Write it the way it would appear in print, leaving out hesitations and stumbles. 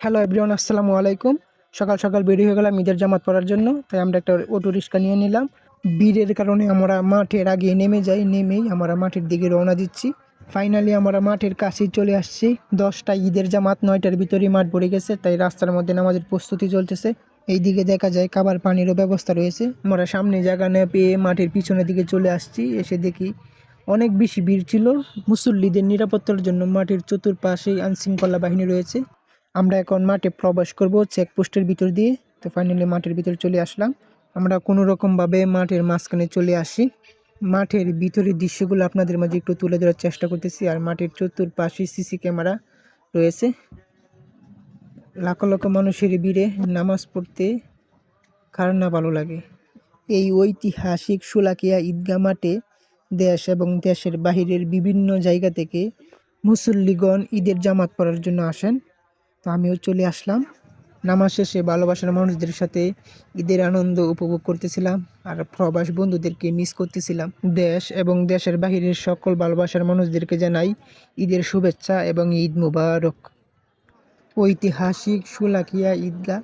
Hello everyone, আসসালামু আলাইকুম। সকাল সকাল বের হয়ে গেলাম ঈদের জামাত পরার জন্য। তাই আমরা একটা অটো রিক্সা নিয়ে নিলাম। ভিড়ের কারণে আমরা মাঠের আগে নেমে যাই। নেমেই আমরা মাঠের দিকে রওনা দিচ্ছি। ফাইনালি আমরা মাঠের কাছেই চলে আসছি। 10টায় ঈদের জামাত, 9টার ভিতরেই মাঠ ভরে গেছে। তাই রাস্তার মধ্যে নামাজের প্রস্তুতি চলতেছে। এই দিকে দেখা যায় খাবার পানিরও ব্যবস্থা রয়েছে। আমরা সামনে জায়গা না পেয়ে মাঠের পিছনের দিকে চলে আসছি। এসে দেখি অনেক বেশি ভিড় ছিল। মুসল্লিদের নিরাপত্তার জন্য মাঠের চতুর্পাশেই আইনশৃঙ্খলা বাহিনী রয়েছে। আমরা এখন মাঠে প্রবেশ করব চেকপোস্টের ভিতর দিয়ে। তো ফাইনালি মাঠের ভিতরে চলে আসলাম। আমরা কোনো রকমভাবে মাঠের মাঝখানে চলে আসি। মাঠের ভিতরের দৃশ্যগুলো আপনাদের মাঝে একটু তুলে ধরার চেষ্টা করতেছি। আর মাঠের চতুর্পাশে সিসি ক্যামেরা রয়েছে। লাখ লাখ মানুষের ভিড়ে নামাজ পড়তে কার না ভালো লাগে। এই ঐতিহাসিক শোলাকিয়া ঈদগাহ মাঠে দেশ এবং দেশের বাহিরের বিভিন্ন জায়গা থেকে মুসল্লিগণ ঈদের জামাত পড়ার জন্য আসেন। তো আমিও চলে আসলাম। নামাজ শেষে ভালোবাসার মানুষদের সাথে ঈদের আনন্দ উপভোগ করতেছিলাম। আর প্রবাস বন্ধুদেরকে মিস করতেছিলাম। দেশ এবং দেশের বাহিরের সকল ভালোবাসার মানুষদেরকে জানাই ঈদের শুভেচ্ছা এবং ঈদ মুবারক। ঐতিহাসিক শোলাকিয়া ঈদগাহ।